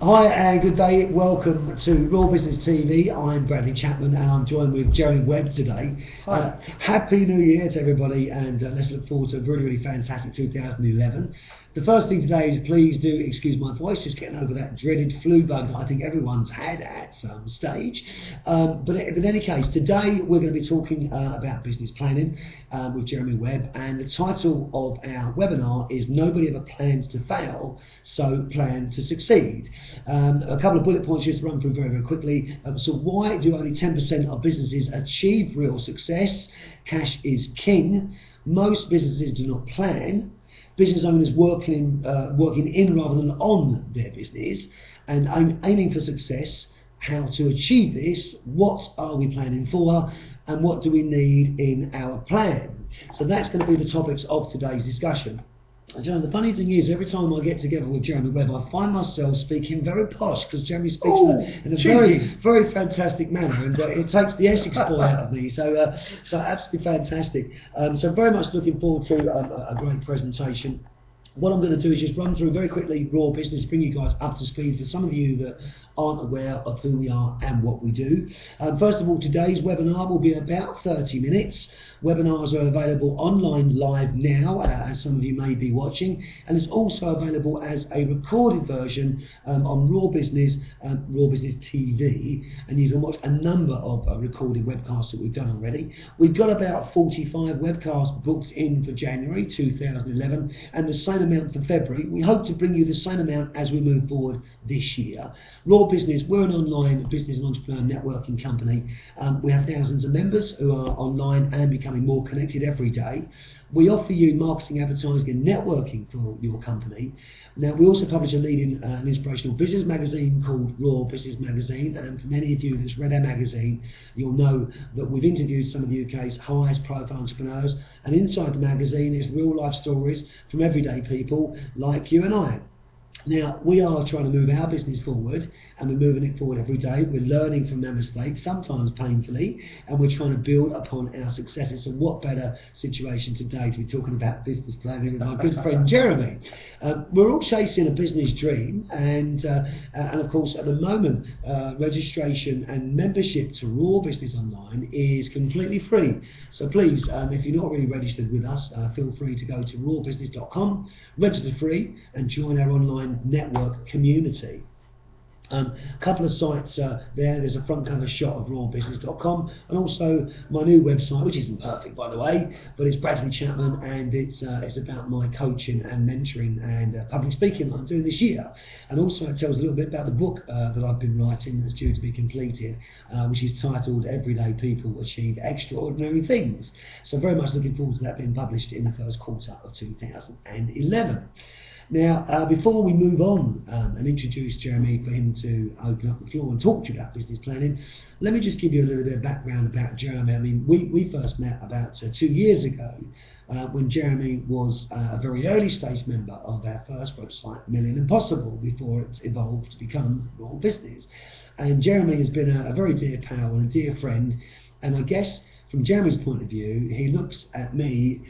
Hi and good day, welcome to Raw Business TV. I'm Bradley Chapman and I'm joined with Jeremy Webb today. Happy New Year to everybody, and let's look forward to a really fantastic 2011. The first thing today is, please do excuse my voice, just getting over that dreaded flu bug that I think everyone's had at some stage. But in any case, today we're going to be talking about business planning with Jeremy Webb, and the title of our webinar is Nobody Ever Plans to Fail, So Plan to Succeed. A couple of bullet points just to run through very quickly. So why do only 10% of businesses achieve real success? Cash is king. Most businesses do not plan. Business owners working in rather than on their business, and aiming for success. How to achieve this? What are we planning for? And what do we need in our plan? So that's going to be the topics of today's discussion. And you know, the funny thing is, every time I get together with Jeremy Webb, I find myself speaking very posh, because Jeremy speaks in a very fantastic manner, and it takes the Essex boy out of me. So absolutely fantastic. So very much looking forward to a great presentation. What I'm going to do is just run through very quickly Raw Business, bring you guys up to speed for some of you that aren't aware of who we are and what we do. First of all, today's webinar will be about 30 minutes. Webinars are available online live now, as some of you may be watching, and it's also available as a recorded version on Raw Business TV, and you can watch a number of recorded webcasts that we've done already. We've got about 45 webcasts booked in for January 2011, and the same amount for February. We hope to bring you the same amount as we move forward this year. Raw Business, we're an online business and entrepreneur networking company. We have thousands of members who are online and becoming more connected every day. We offer you marketing, advertising and networking for your company. Now, we also publish a leading and inspirational business magazine called Raw Business Magazine, and for many of you that's read our magazine, you'll know that we've interviewed some of the UK's highest profile entrepreneurs, and inside the magazine is real life stories from everyday people like you and I. Now, we are trying to move our business forward, and we're moving it forward every day. We're learning from our mistakes, sometimes painfully, and we're trying to build upon our successes. So what better situation today to be talking about business planning with my good friend Jeremy. We're all chasing a business dream, and of course at the moment registration and membership to Raw Business Online is completely free. So please, if you're not already registered with us, feel free to go to rawbusiness.com, register free and join our online network community. A couple of sites there's a front cover shot of rawbusiness.com, and also my new website, which isn't perfect by the way, but it's Bradley Chapman, and it's about my coaching and mentoring and public speaking that I'm doing this year, and also it tells a little bit about the book that I've been writing that's due to be completed, which is titled Everyday People Achieve Extraordinary Things. So very much looking forward to that being published in the first quarter of 2011. Now, before we move on and introduce Jeremy for him to open up the floor and talk to you about business planning, let me just give you a little bit of background about Jeremy. I mean, we first met about 2 years ago when Jeremy was a very early stage member of our first website, Million Impossible, before it evolved to become Raw Business. And Jeremy has been a very dear pal and a dear friend, and I guess from Jeremy's point of view, he looks at me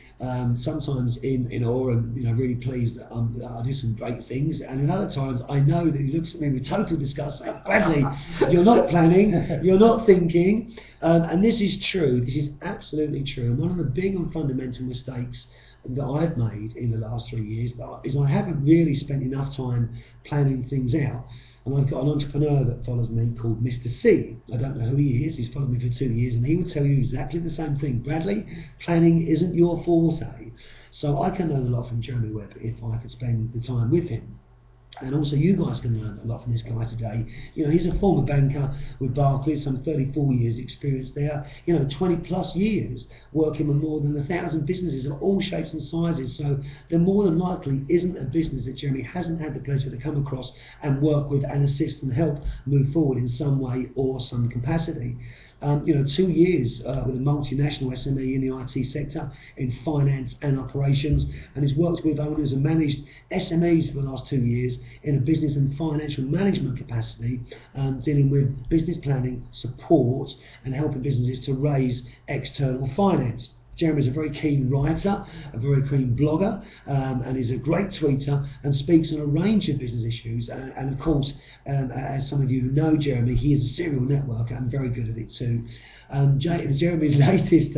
sometimes in awe and really pleased that I do some great things, and in other times I know that he looks at me with total disgust. Bradley, you're not planning, you're not thinking, and this is true. This is absolutely true. And one of the big and fundamental mistakes that I've made in the last 3 years is I haven't really spent enough time planning things out. And I've got an entrepreneur that follows me called Mr. C. I don't know who he is. He's followed me for 2 years, and he would tell you exactly the same thing. Bradley, planning isn't your forte. So I can learn a lot from Jeremy Webb if I could spend the time with him. And also you guys can learn a lot from this guy today. He's a former banker with Barclays, some 34 years experience there, 20 plus years working with more than 1,000 businesses of all shapes and sizes. So there more than likely isn't a business that Jeremy hasn't had the pleasure to come across and work with and assist and help move forward in some way or some capacity. 2 years with a multinational SME in the IT sector, in finance and operations, and has worked with owners and managed SMEs for the last 2 years in a business and financial management capacity, dealing with business planning, support, and helping businesses to raise external finance. Jeremy is a very keen writer, a very keen blogger, and is a great tweeter and speaks on a range of business issues. And of course, as some of you know Jeremy, he is a serial networker and very good at it too. Jeremy's latest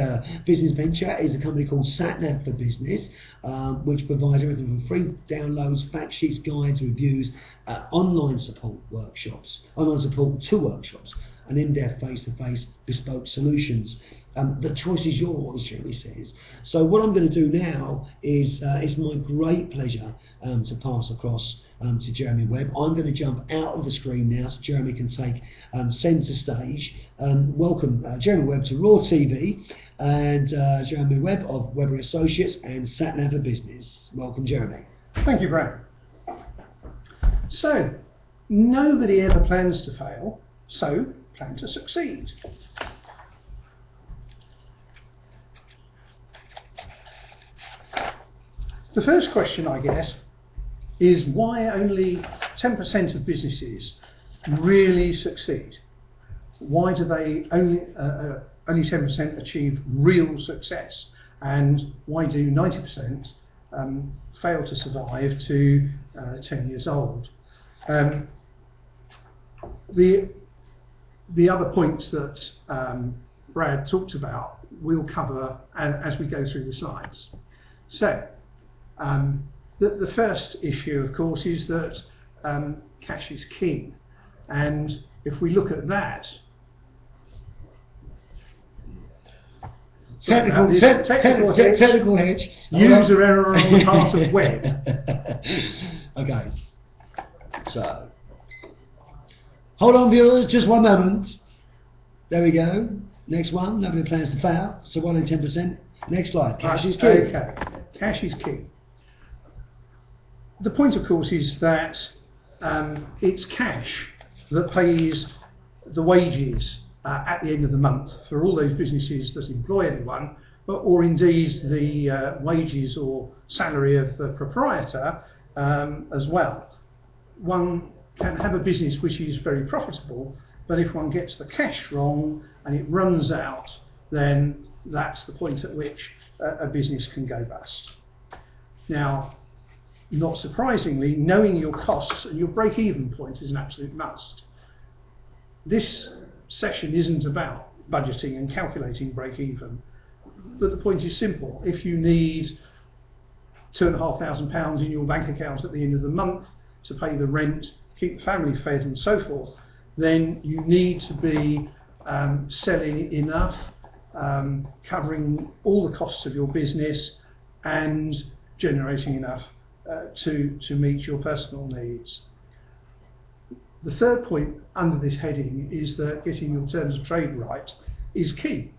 business venture is a company called SatNav for Business, which provides everything from free downloads, fact sheets, guides, reviews, online support to workshops, and in-depth face-to-face bespoke solutions. The choice is yours, Jeremy says. So what I'm going to do now is, it's my great pleasure to pass across to Jeremy Webb. I'm going to jump out of the screen now so Jeremy can take centre stage. Welcome Jeremy Webb to Raw TV, and Jeremy Webb of Webber Associates and SatNav for Business. Welcome, Jeremy. Thank you, Brad. So, nobody ever plans to fail, so plan to succeed. The first question, I guess, is why only 10% of businesses really succeed? Why do they only 10% achieve real success, and why do 90% fail to survive to 10 years old? The other points that Brad talked about we'll cover as we go through the slides. So the first issue, of course, is that cash is king, and if we look at that, technical hedge. User error on the part of Webb. Okay, so hold on, viewers, just one moment. There we go. Next one. Nobody plans to fail. So 1 in 10%. Next slide. Cash is king. Okay, cash is king. The point, of course, is that it's cash that pays the wages at the end of the month for all those businesses that employ anyone, or indeed the wages or salary of the proprietor as well. One can have a business which is very profitable, but if one gets the cash wrong and it runs out, then that's the point at which a business can go bust. Now, not surprisingly, knowing your costs and your break-even point is an absolute must. This session isn't about budgeting and calculating break-even, but the point is simple. If you need £2,500 in your bank account at the end of the month to pay the rent, keep the family fed and so forth, then you need to be selling enough, covering all the costs of your business and generating enough to meet your personal needs. The third point under this heading is that getting your terms of trade right is key.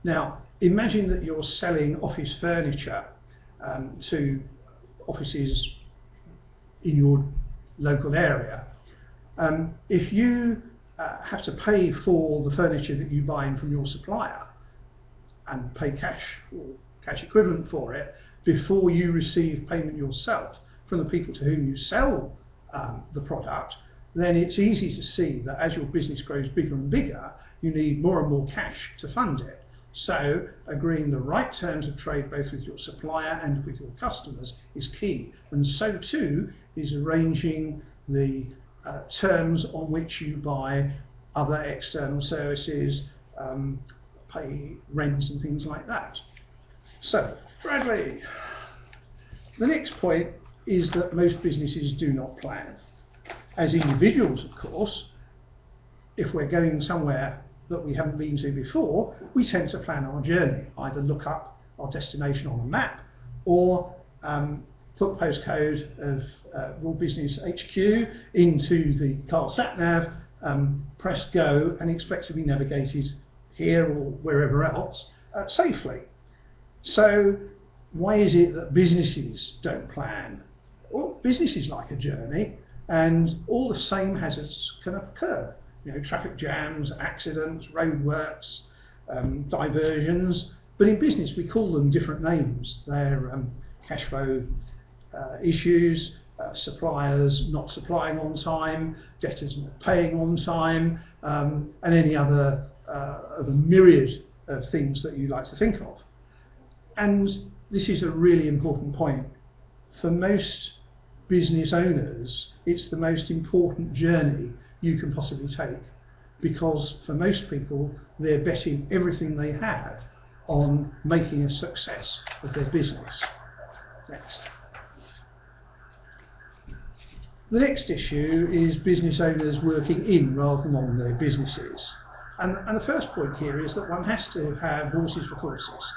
Now, imagine that you're selling office furniture to offices in your local area. If you have to pay for the furniture that you buy in from your supplier and pay cash or cash equivalent for it before you receive payment yourself from the people to whom you sell the product, then it's easy to see that as your business grows bigger and bigger, you need more and more cash to fund it. So agreeing the right terms of trade both with your supplier and with your customers is key, and so too is arranging the terms on which you buy other external services, pay rents and things like that. So, Bradley, the next point is that most businesses do not plan. As individuals, of course, if we're going somewhere that we haven't been to before, we tend to plan our journey, either look up our destination on a map or put the postcode of Raw Business HQ into the car sat-nav, press go and expect to be navigated here or wherever else safely. So why is it that businesses don't plan? Well, business is like a journey, and all the same hazards can occur. You know, traffic jams, accidents, roadworks, diversions. But in business, we call them different names. They're cash flow issues, suppliers not supplying on time, debtors not paying on time, and any other of a myriad of things that you like to think of. And this is a really important point. For most business owners, it's the most important journey you can possibly take, because for most people, they're betting everything they have on making a success of their business. Next. The next issue is business owners working in rather than on their businesses. And the first point here is that one has to have horses for courses.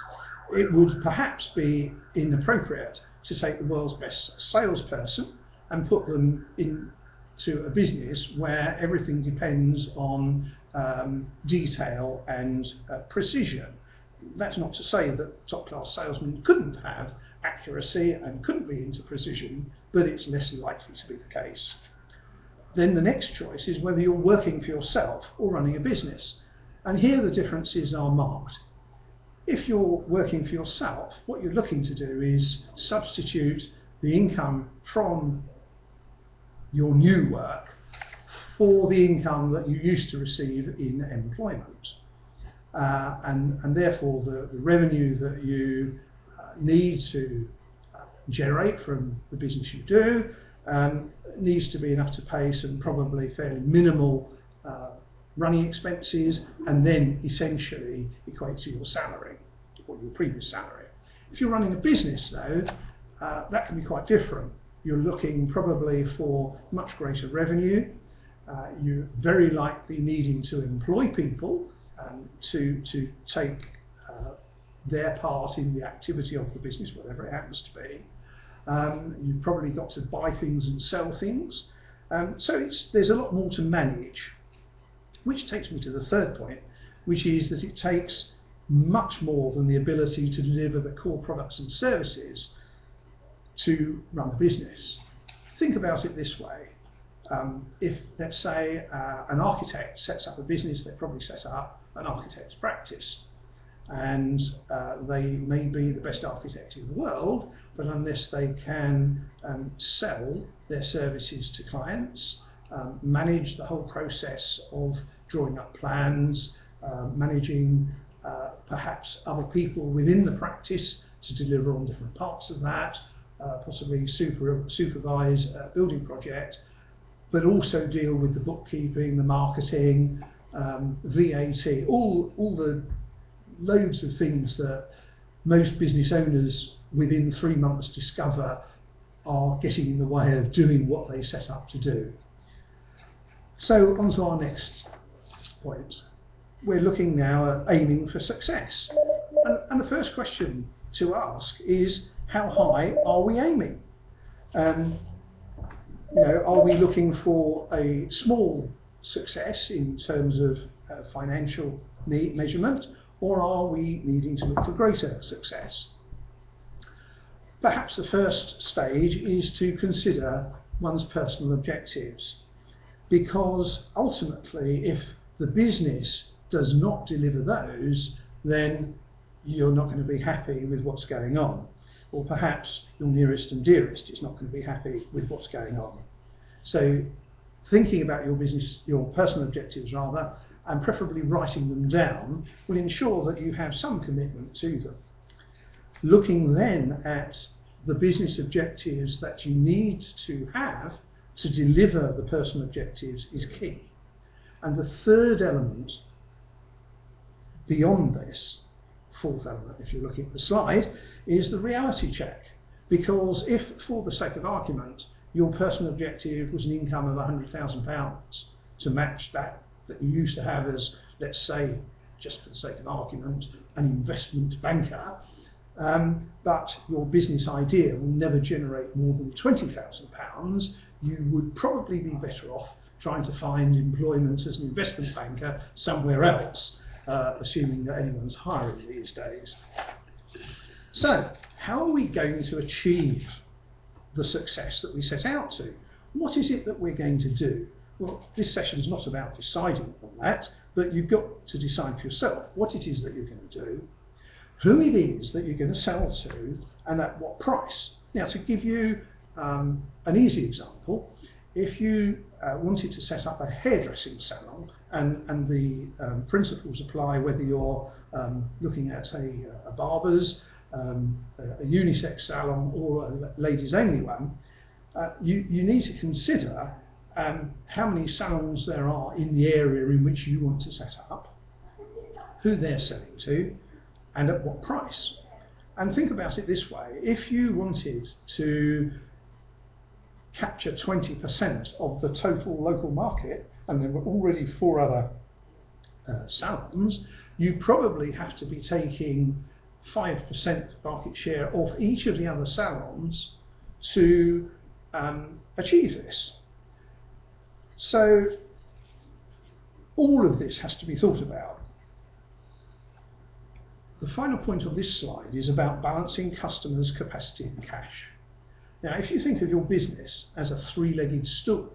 It would perhaps be inappropriate to take the world's best salesperson and put them into a business where everything depends on detail and precision. That's not to say that top-class salesmen couldn't have accuracy and couldn't be into precision, but it's less likely to be the case. Then the next choice is whether you're working for yourself or running a business. And here the differences are marked. If you're working for yourself, what you're looking to do is substitute the income from your new work for the income that you used to receive in employment. And therefore the revenue that you need to generate from the business you do needs to be enough to pay some probably fairly minimal running expenses, and then essentially equate to your salary, or your previous salary. If you're running a business though, that can be quite different. You're looking probably for much greater revenue. You're very likely needing to employ people to take their part in the activity of the business, whatever it happens to be. You've probably got to buy things and sell things. So there's a lot more to manage, which takes me to the third point, which is that it takes much more than the ability to deliver the core products and services to run a business. Think about it this way. If, let's say, an architect sets up a business, they probably set up an architect's practice. And they may be the best architect in the world, but unless they can sell their services to clients, manage the whole process of drawing up plans, managing perhaps other people within the practice to deliver on different parts of that, possibly supervise a building project, but also deal with the bookkeeping, the marketing, VAT, all the loads of things that most business owners within 3 months discover are getting in the way of doing what they set up to do. So on to our next point. We're looking now at aiming for success. And the first question to ask is, how high are we aiming? Are we looking for a small success in terms of financial measurement, or are we needing to look for greater success? Perhaps the first stage is to consider one's personal objectives, because ultimately if the business does not deliver those, then you're not going to be happy with what's going on, or perhaps your nearest and dearest is not going to be happy with what's going on. So thinking about your business, your personal objectives rather, and preferably writing them down, will ensure that you have some commitment to them. Looking then at the business objectives that you need to have to deliver the personal objectives is key. And the third element beyond this, fourth element if you're looking at the slide, is the reality check. Because if, for the sake of argument, your personal objective was an income of £100,000 to match that you used to have as, let's say, just for the sake of argument, an investment banker, but your business idea will never generate more than £20,000, you would probably be better off trying to find employment as an investment banker somewhere else, assuming that anyone's hiring these days. So, how are we going to achieve the success that we set out to? What is it that we're going to do? Well, this session is not about deciding on that, but you've got to decide for yourself what it is that you're going to do, who it is that you're going to sell to, and at what price. Now, to give you an easy example, if you wanted to set up a hairdressing salon, and the principles apply whether you're looking at a barber's, a unisex salon, or a ladies only one, you need to consider how many salons there are in the area in which you want to set up, who they're selling to, and at what price. And think about it this way: if you wanted to capture 20% of the total local market, and there were already 4 other salons, you probably have to be taking 5% market share off each of the other salons to achieve this. So all of this has to be thought about. The final point on this slide is about balancing customers' capacity and cash. Now, if you think of your business as a 3-legged stool,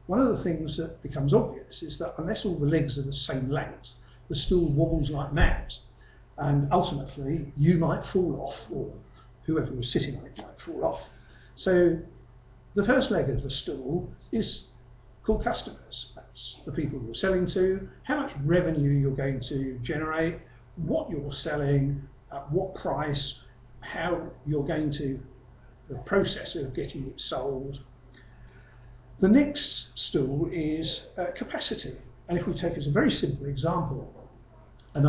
one of the things that becomes obvious is that unless all the legs are the same length, the stool wobbles like mad, and ultimately you might fall off, or whoever was sitting on it might fall off. So the first leg of the stool is called customers. That's the people you're selling to, how much revenue you're going to generate, what you're selling, at what price, how you're going to, the process of getting it sold. The next stool is capacity. And if we take as a very simple example an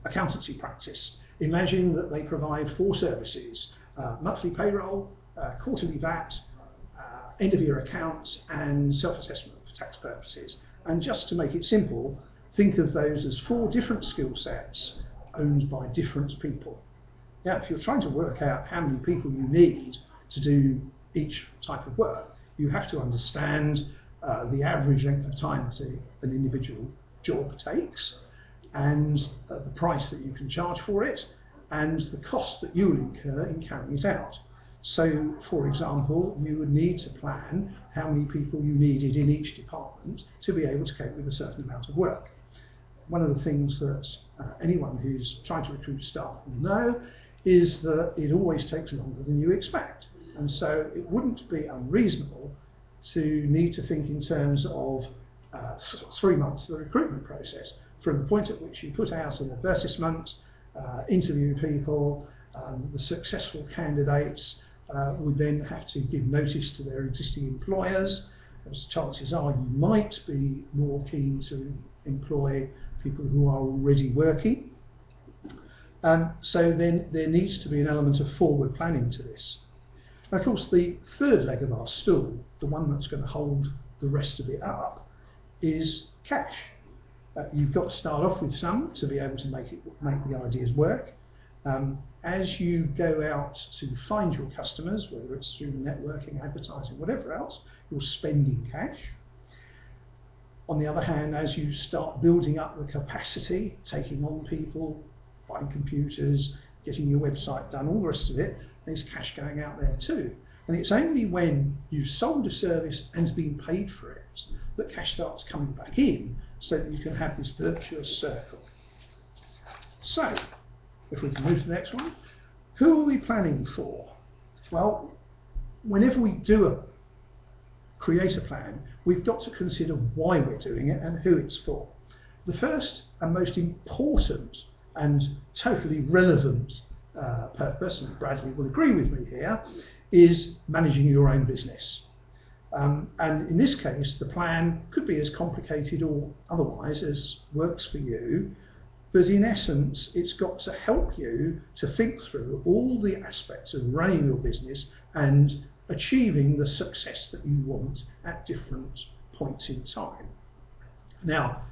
accountancy practice, imagine that they provide 4 services: monthly payroll, quarterly VAT, end of year accounts, and self-assessment for tax purposes. And just to make it simple, think of those as 4 different skill sets owned by different people. Now, if you're trying to work out how many people you need to do each type of work, you have to understand the average length of time that an individual job takes, and the price that you can charge for it, and the cost that you will incur in carrying it out. So, for example, you would need to plan how many people you needed in each department to be able to cope with a certain amount of work. One of the things that anyone who's trying to recruit staff will know is that it always takes longer than you expect. And so it wouldn't be unreasonable to need to think in terms of 3 months of the recruitment process, from the point at which you put out an advertisement, interview people, the successful candidates would then have to give notice to their existing employers, as chances are you might be more keen to employ people who are already working. So then there needs to be an element of forward planning to this. Now, of course, the third leg of our stool, the one that's going to hold the rest of it up, is cash. You've got to start off with some to be able to make the ideas work. As you go out to find your customers, whether it's through networking, advertising, whatever else, you're spending cash. On the other hand, as you start building up the capacity, taking on people, buying computers, getting your website done, all the rest of it, there's cash going out there too. And it's only when you've sold a service and been paid for it that cash starts coming back in, so that you can have this virtuous circle. So, if we can move to the next one, who are we planning for? Well, whenever we create a plan, we've got to consider why we're doing it and who it's for. The first and most important and totally relevant purpose, and Bradley will agree with me here, is managing your own business. And in this case, the plan could be as complicated or otherwise as works for you, but in essence, it's got to help you to think through all the aspects of running your business and achieving the success that you want at different points in time. Now,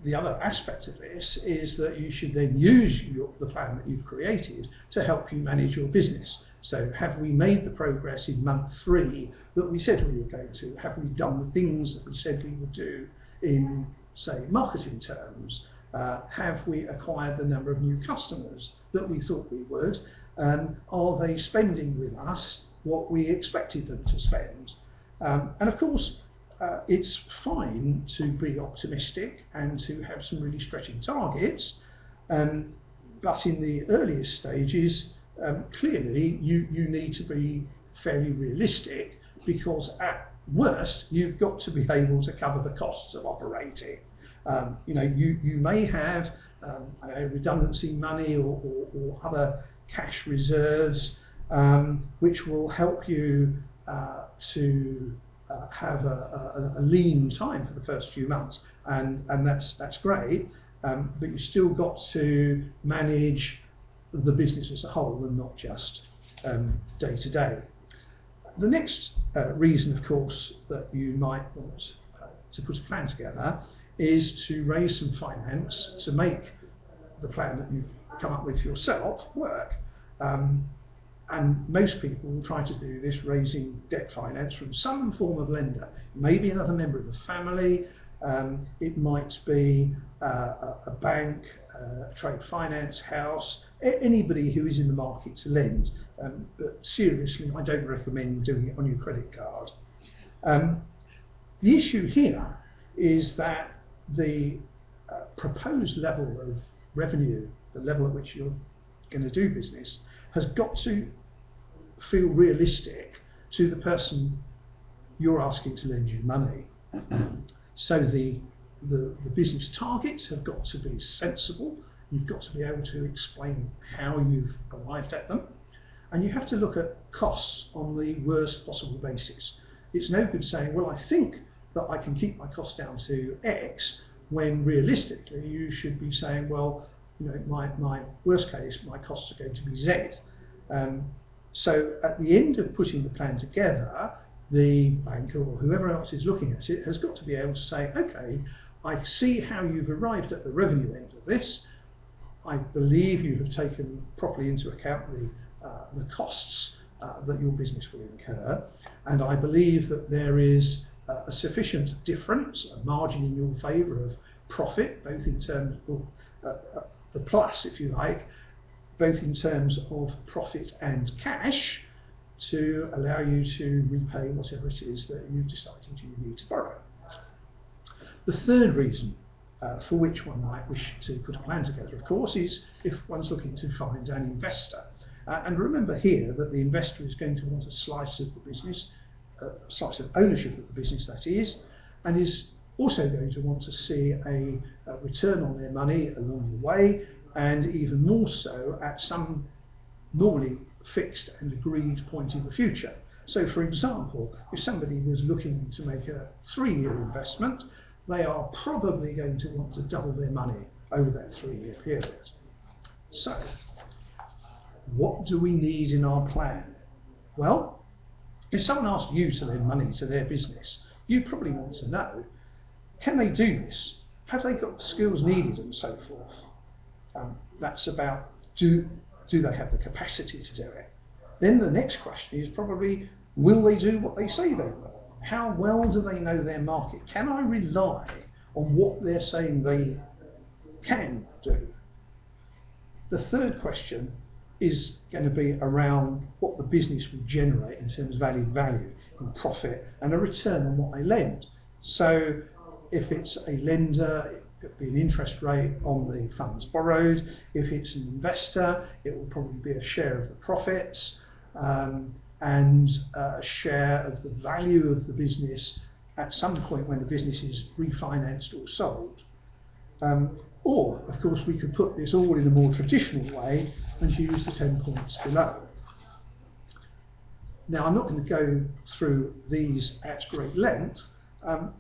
the other aspect of this is that you should then use the plan that you've created to help you manage your business. So have we made the progress in month 3 that we said we were going to? Have we done the things that we said we would do in, say, marketing terms? Have we acquired the number of new customers that we thought we would? Are they spending with us what we expected them to spend? And of course, it's fine to be optimistic and to have some really stretching targets, but in the earliest stages, clearly you need to be fairly realistic, because at worst, you've got to be able to cover the costs of operating. You may have redundancy money or other cash reserves which will help you to have a lean time for the first few months, and that's great. But you've still got to manage the business as a whole and not just day to day. The next reason, of course, that you might want to put a plan together is to raise some finance to make the plan that you've come up with yourself work. And most people will try to do this raising debt finance from some form of lender. Maybe another member of the family, it might be a bank, a trade finance house, anybody who is in the market to lend. But seriously, I don't recommend doing it on your credit card. The issue here is that the proposed level of revenue, the level at which you're going to do business, has got to feel realistic to the person you're asking to lend you money. So the business targets have got to be sensible. You've got to be able to explain how you've arrived at them, and you have to look at costs on the worst possible basis. It's no good saying, well, I think that I can keep my costs down to X, when realistically you should be saying, well, my worst case, my costs are going to be Z. So at the end of putting the plan together, the banker or whoever else is looking at it has got to be able to say, okay, I see how you've arrived at the revenue end of this. I believe you have taken properly into account the costs that your business will incur, and I believe that there is a sufficient difference, a margin in your favour of profit, both in terms of the plus, if you like, both in terms of profit and cash, to allow you to repay whatever it is that you've decided you need to borrow. The third reason for which one might wish to put a plan together, of course, is if one's looking to find an investor. And remember here that the investor is going to want a slice of the business, a slice of ownership of the business, that is, and is also going to want to see a return on their money along the way, and even more so at some normally fixed and agreed point in the future. So for example, if somebody was looking to make a 3-year investment, they are probably going to want to double their money over that 3-year period. So what do we need in our plan? Well, if someone asked you to lend money to their business, you probably want to know, can they do this? Have they got the skills needed, and so forth? That's about, do they have the capacity to do it? Then the next question is probably, will they do what they say they will? How well do they know their market? Can I rely on what they're saying they can do? The third question is going to be around what the business will generate in terms of added value and profit and a return on what they lend. So if it's a lender, it will be an interest rate on the funds borrowed. If it's an investor, it will probably be a share of the profits and a share of the value of the business at some point when the business is refinanced or sold. Or, of course, we could put this all in a more traditional way and use the 10 points below. Now, I'm not going to go through these at great length,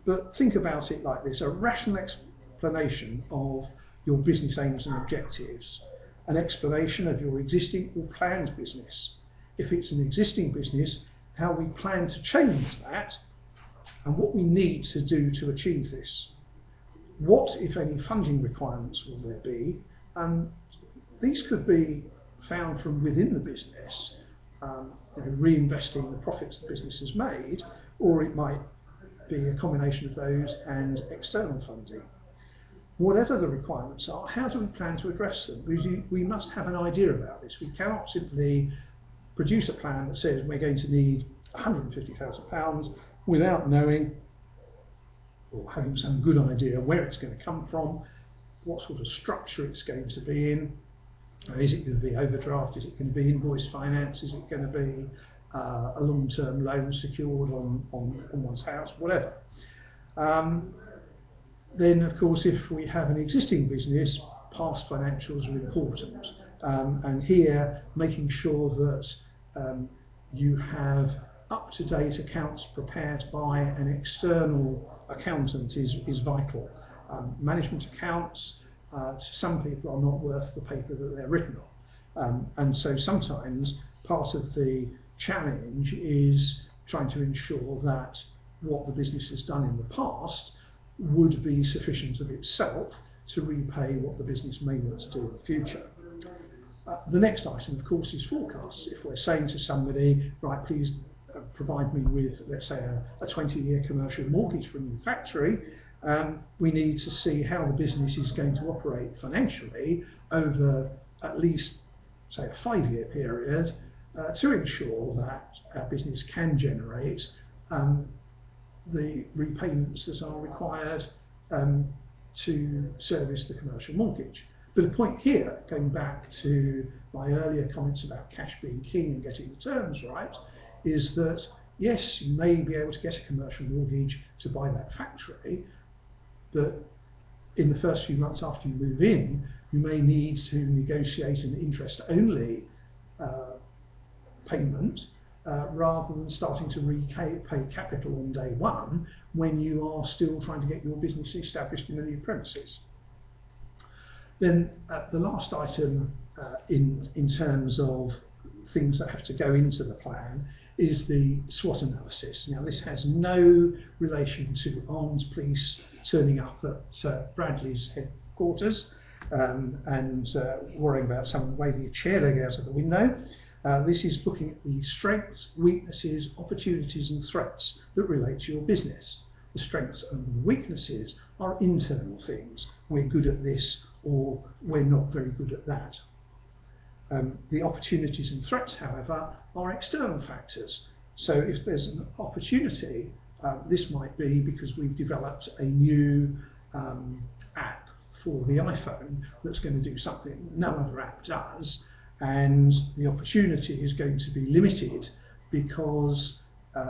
but think about it like this: a rational explanation of your business aims and objectives, an explanation of your existing or planned business. If it's an existing business, how we plan to change that and what we need to do to achieve this. What, if any, funding requirements will there be? And these could be found from within the business, reinvesting the profits the business has made, or it might be a combination of those and external funding. Whatever the requirements are, how do we plan to address them? We must have an idea about this. We cannot simply produce a plan that says we're going to need £150,000 without knowing or having some good idea where it's going to come from, what sort of structure it's going to be in. Is it going to be overdraft? Is it going to be invoice finance? Is it going to be a long-term loan secured on one's house, whatever. Then, of course, if we have an existing business, past financials are important. And here, making sure that you have up-to-date accounts prepared by an external accountant is vital. Management accounts, to some people, are not worth the paper that they're written on. And so sometimes part of the challenge is trying to ensure that what the business has done in the past would be sufficient of itself to repay what the business may want to do in the future. The next item, of course, is forecasts. If we're saying to somebody, right, please provide me with, let's say, a 20-year commercial mortgage for a new factory, we need to see how the business is going to operate financially over at least, say, a 5-year period to ensure that our business can generate the repayments that are required to service the commercial mortgage. But the point here, going back to my earlier comments about cash being king and getting the terms right, is that yes, you may be able to get a commercial mortgage to buy that factory, but in the first few months after you move in, you may need to negotiate an interest-only payment rather than starting to repay capital on day one when you are still trying to get your business established in the new premises. Then the last item in terms of things that have to go into the plan is the SWOT analysis. Now, this has no relation to armed police turning up at Bradley's headquarters and worrying about someone waving a chair leg out of the window. This is looking at the strengths, weaknesses, opportunities and threats that relate to your business. The strengths and the weaknesses are internal things. We're good at this, or we're not very good at that. The opportunities and threats, however, are external factors. So if there's an opportunity, this might be because we've developed a new app for the iPhone that's going to do something no other app does, and the opportunity is going to be limited because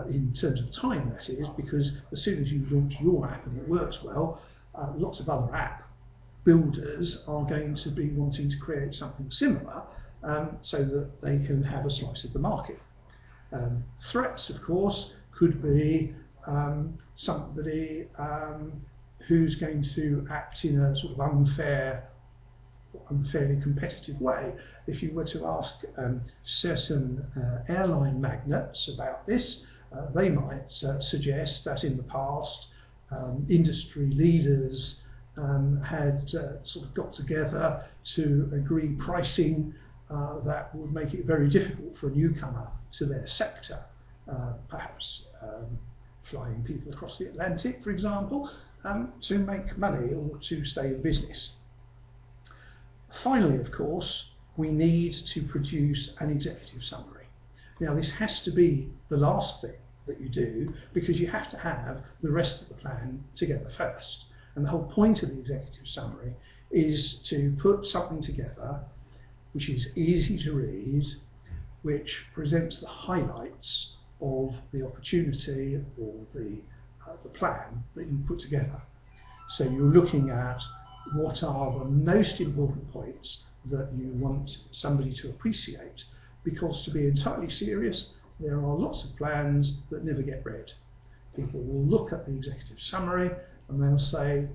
in terms of time, that is, because as soon as you launch your app and it works well, lots of other app builders are going to be wanting to create something similar so that they can have a slice of the market. Threats, of course, could be somebody who's going to act in a sort of unfairly competitive way. If you were to ask certain airline magnates about this, they might suggest that in the past industry leaders had sort of got together to agree pricing that would make it very difficult for a newcomer to their sector, perhaps flying people across the Atlantic, for example, to make money or to stay in business. Finally, of course, we need to produce an executive summary. Now, this has to be the last thing that you do because you have to have the rest of the plan together first. And the whole point of the executive summary is to put something together which is easy to read, which presents the highlights of the opportunity or the plan that you put together. So you're looking at what are the most important points that you want somebody to appreciate, because to be entirely serious, there are lots of plans that never get read. People will look at the executive summary and they'll say,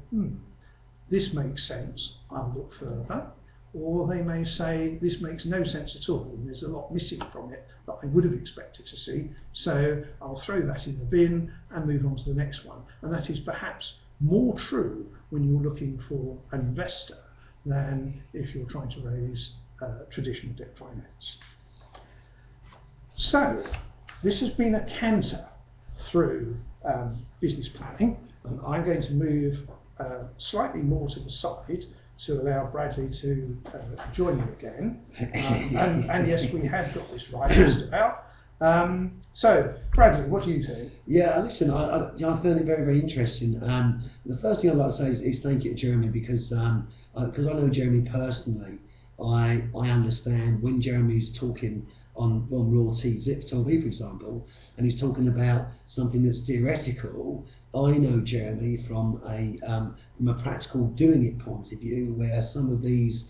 this makes sense, I'll look further. Or they may say, this makes no sense at all, and there's a lot missing from it that I would have expected to see, so I'll throw that in the bin and move on to the next one. And that is perhaps more true when you're looking for an investor than if you're trying to raise traditional debt finance. So, this has been a canter through business planning, and I'm going to move slightly more to the side to allow Bradley to join you again. And yes, we have got this right just about. So, Bradley, what do you think? Yeah, listen, I found it very, very interesting. The first thing I'd like to say is thank you to Jeremy, because I know Jeremy personally. I understand when Jeremy's talking on Raw TV, for example, and he's talking about something that's theoretical. I know Jeremy from a practical doing it point of view, where some of these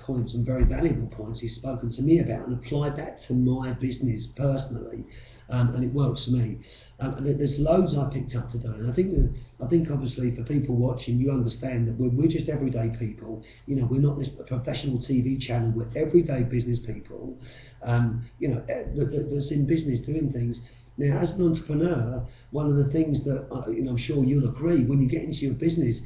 points and very valuable points he's spoken to me about and applied that to my business personally, and it works for me. And there's loads I picked up today, and I think obviously for people watching, you understand that we're just everyday people. You know, we're not this professional TV channel. We're everyday business people. You know, that's in business doing things. Now, as an entrepreneur, one of the things that you know, I'm sure you'll agree, when you get into your business,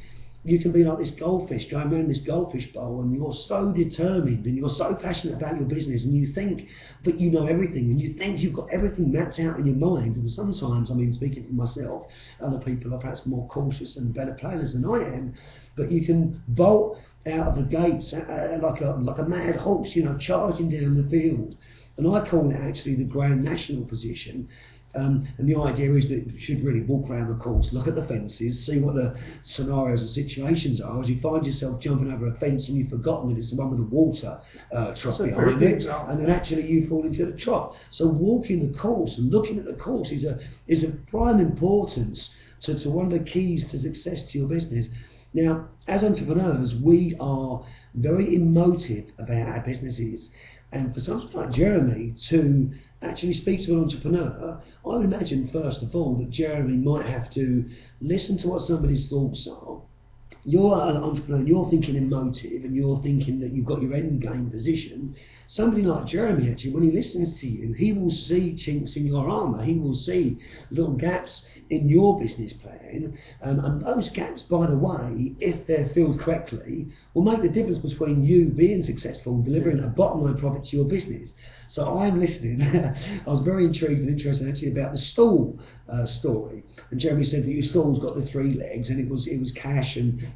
you can be like this goldfish going around this goldfish bowl, and you're so determined and you're so passionate about your business, and you think that you know everything, and you think you've got everything mapped out in your mind. And sometimes, I mean, speaking for myself, other people are perhaps more cautious and better planners than I am, but you can bolt out of the gates like a mad horse, you know, charging down the field. And I call it actually the Grand National position. And the idea is that you should really walk around the course, look at the fences, see what the scenarios and situations are. As you find yourself jumping over a fence and you've forgotten that it's the one with the water trough behind it, and then actually you fall into the trough. So walking the course and looking at the course is of prime importance to one of the keys to success to your business. Now, as entrepreneurs, we are very emotive about our businesses. And for someone like Jeremy to actually speak to an entrepreneur, I would imagine first of all that Jeremy might have to listen to what somebody's thoughts are. You're an entrepreneur, you're thinking emotive, and you're thinking that you've got your end game position. Somebody like Jeremy, actually, when he listens to you, he will see chinks in your armour. He will see little gaps in your business plan, and those gaps, by the way, if they're filled correctly, will make the difference between you being successful and delivering a bottom line profit to your business. So I'm listening. I was very intrigued and interested actually about the stall story. And Jeremy said that your stall's got the 3 legs, and it was cash and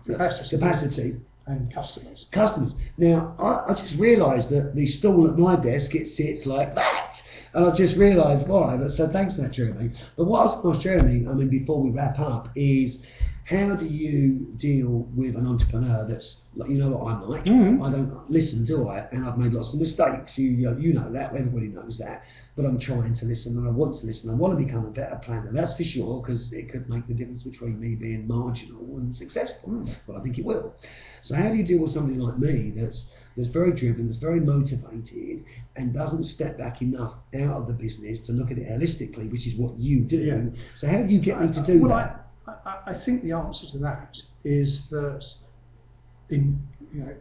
capacity. And customers. Now, I just realised that the stall at my desk, it sits like that. And I've just realised why. So thanks for that, Jeremy. But what I was going to ask Jeremy, I mean, before we wrap up, is how do you deal with an entrepreneur that's, like, you know what I'm like? I don't listen, do I? And I've made lots of mistakes. You know that. Everybody knows that. But I'm trying to listen, and I want to listen. I want to become a better planner, that's for sure, because it could make the difference between me being marginal and successful. But I think it will. So how do you deal with somebody like me that's very driven, that's very motivated, and doesn't step back enough out of the business to look at it holistically, which is what you do? Yeah. So how do you get me to do that? I think the answer to that is that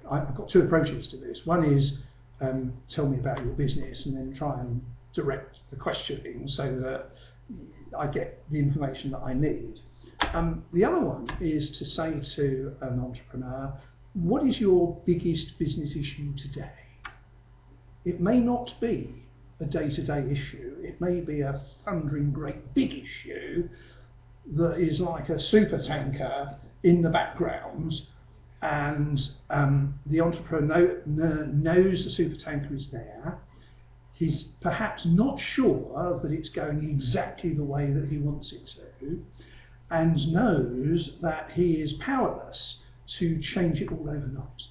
I've got 2 approaches to this. One is tell me about your business, and then try and direct the questioning so that I get the information that I need. The other one is to say to an entrepreneur, what is your biggest business issue today? It may not be a day-to-day issue. It may be a thundering great big issue that is like a super tanker in the background, and the entrepreneur knows the super tanker is there. He's perhaps not sure that it's going exactly the way that he wants it to, and knows that he is powerless to change it all overnight.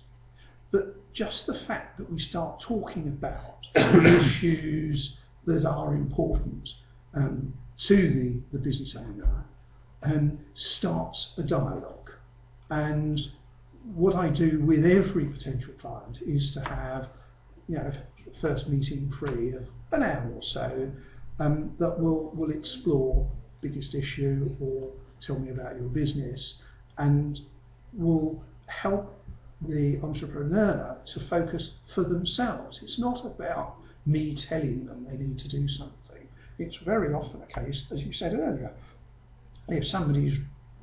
But just the fact that we start talking about the issues that are important to the business owner starts a dialogue. And what I do with every potential client is to have, first meeting free of an hour or so that will explore biggest issue or tell me about your business, and will help the entrepreneur to focus for themselves. It's not about me telling them they need to do something. It's very often a case, as you said earlier, if somebody's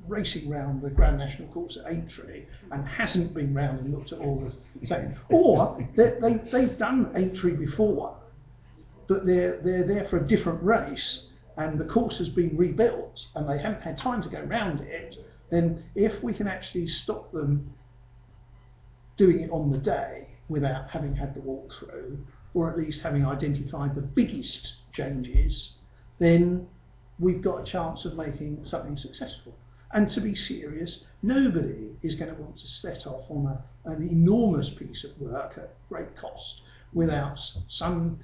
racing round the Grand National course at Aintree and hasn't been round and looked at all the things, or they've done Aintree before, but they're there for a different race, and the course has been rebuilt and they haven't had time to go round it, then if we can actually stop them doing it on the day without having had the walkthrough, or at least having identified the biggest changes, then we've got a chance of making something successful. And to be serious, nobody is going to want to set off on an enormous piece of work at great cost without some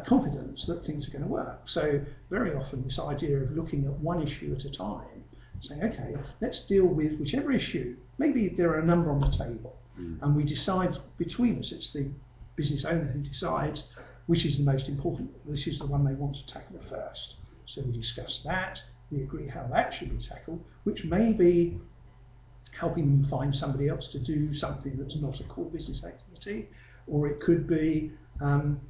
confidence that things are going to work. So very often this idea of looking at one issue at a time, saying, okay, let's deal with whichever issue. Maybe there are a number on the table, and we decide between us. It's the business owner who decides which is the most important. This is the one they want to tackle first. So we discuss that, we agree how that should be tackled, which may be helping them find somebody else to do something that's not a core business activity, or it could be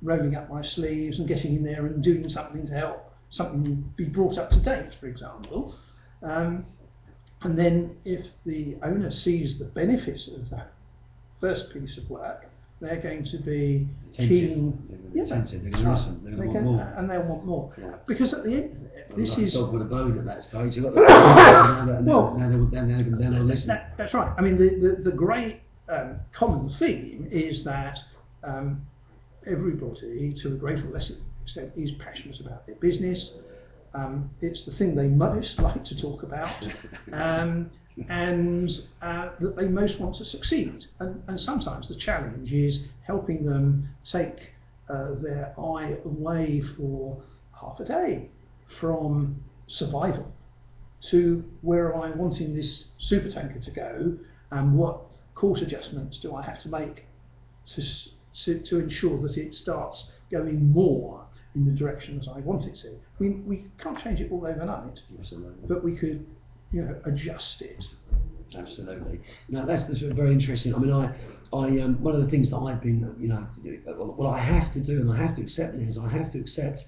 rolling up my sleeves and getting in there and doing something to help something be brought up to date, for example. And then if the owner sees the benefits of that first piece of work, they're going to be keen. They're going to listen. They're going to want more. And they'll want more. Yeah. Because at the end of it, this like is... a dog with a bone at that stage. You've got the now they'll listen. That's right. I mean, the great common theme is that everybody, to a greater or less extent, is passionate about their business. It's the thing they most like to talk about, and that they most want to succeed. And sometimes the challenge is helping them take their eye away for half a day from survival to where am I wanting this supertanker to go, and what course adjustments do I have to make to ensure that it starts going more in the direction that I want it to. We can't change it all overnight, but we could, adjust it. Absolutely. No, that's very interesting. I mean, I one of the things that I've been, what I have to do, and I have to accept it, is I have to accept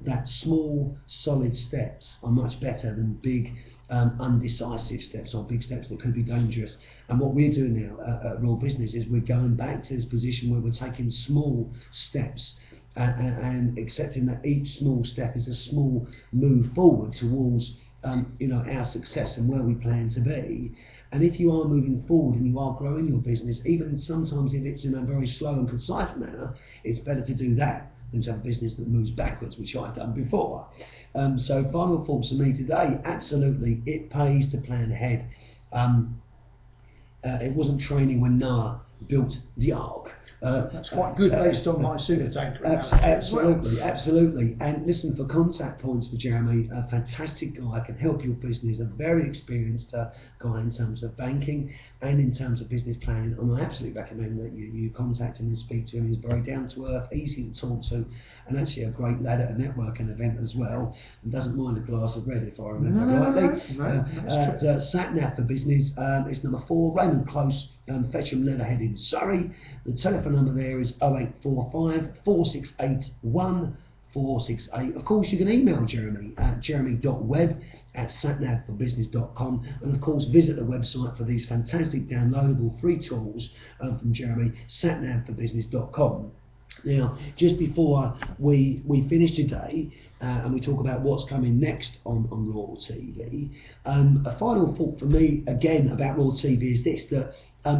that small, solid steps are much better than big, undecisive steps, or big steps that could be dangerous. And what we're doing now at Raw Business is we're going back to this position where we're taking small steps and accepting that each small step is a small move forward towards our success and where we plan to be. And if you are moving forward and you are growing your business, even sometimes if it's in a very slow and concise manner, it's better to do that than to have a business that moves backwards, which I've done before. So final thoughts for me today: absolutely, it pays to plan ahead. It wasn't training when Noah built the ark. That's quite good based on my supertanker. Absolutely, absolutely. And listen, for contact points for Jeremy, a fantastic guy, can help your business, a very experienced guy in terms of banking and in terms of business planning. And I absolutely recommend that you contact him and speak to him. He's very down to earth, easy to talk to, and actually a great lad at a networking event as well, and doesn't mind a glass of red, if I remember rightly. SatNav for Business, it's number 4, Raymond Close, Fetcham Leatherhead in Surrey. The telephone number there is 0845 468 1468. Of course, you can email Jeremy at jeremy.webb@satnavforbusiness.com, and of course visit the website for these fantastic downloadable free tools from Jeremy, satnavforbusiness.com. Now, just before we finish today and we talk about what's coming next on Raw TV, a final thought for me again about Raw TV is this: that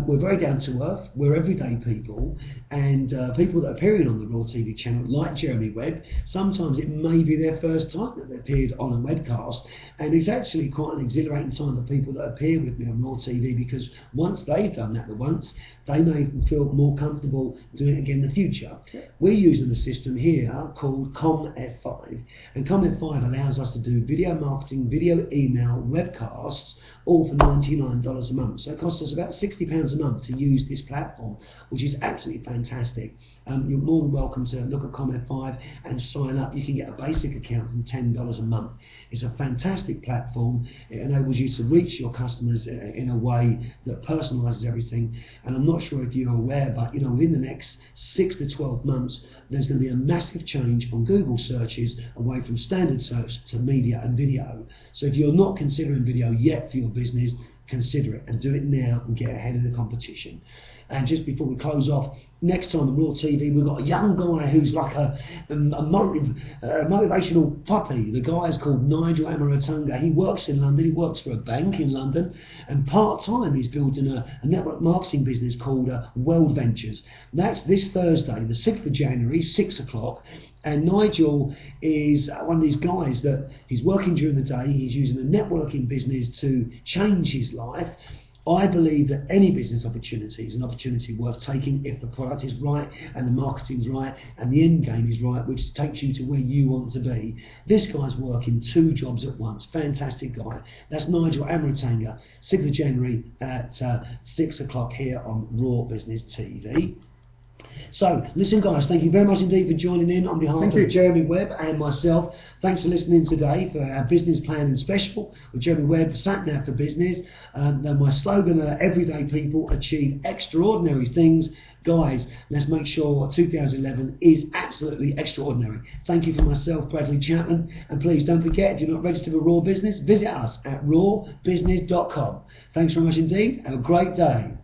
we're very down to earth, we're everyday people, and people that are appearing on the Raw TV channel, like Jeremy Webb, sometimes it may be their first time that they appeared on a webcast, and it's actually quite an exhilarating time for people that appear with me on Raw TV, because once they've done that once, they may feel more comfortable doing it again in the future. We're using the system here called ComF5, and ComF5 allows us to do video marketing, video email, webcasts, all for $99 a month. So it costs us about £60 a month to use this platform, which is absolutely fantastic. You're more than welcome to look at ComF5 and sign up. You can get a basic account from $10 a month. It's a fantastic platform. It enables you to reach your customers in a way that personalises everything. And I'm not sure if you're aware, but within the next 6 to 12 months, there's going to be a massive change on Google searches away from standard search to media and video. So if you're not considering video yet for your business, consider it and do it now and get ahead of the competition. And just before we close off, next time on Raw TV, we've got a young guy who's like a motivational puppy. The guy is called Nigel Amaratunga. He works in London, he works for a bank in London, and part-time he's building a network marketing business called World Ventures. That's this Thursday, the 6th of January, 6 o'clock. And Nigel is one of these guys that he's working during the day, he's using a networking business to change his life. I believe that any business opportunity is an opportunity worth taking if the product is right and the marketing's right and the end game is right, which takes you to where you want to be. This guy's working 2 jobs at once. Fantastic guy. That's Nigel Amritanga, 6th of January at 6 o'clock here on Raw Business TV. So, listen guys, thank you very much indeed for joining in on behalf of Jeremy Webb and myself. Thanks for listening today for our business planning special with Jeremy Webb, Sat Nav for Business. My slogan, everyday people achieve extraordinary things. Guys, let's make sure 2011 is absolutely extraordinary. Thank you for myself, Bradley Chapman, and please don't forget, if you're not registered with Raw Business, visit us at rawbusiness.com. Thanks very much indeed. Have a great day.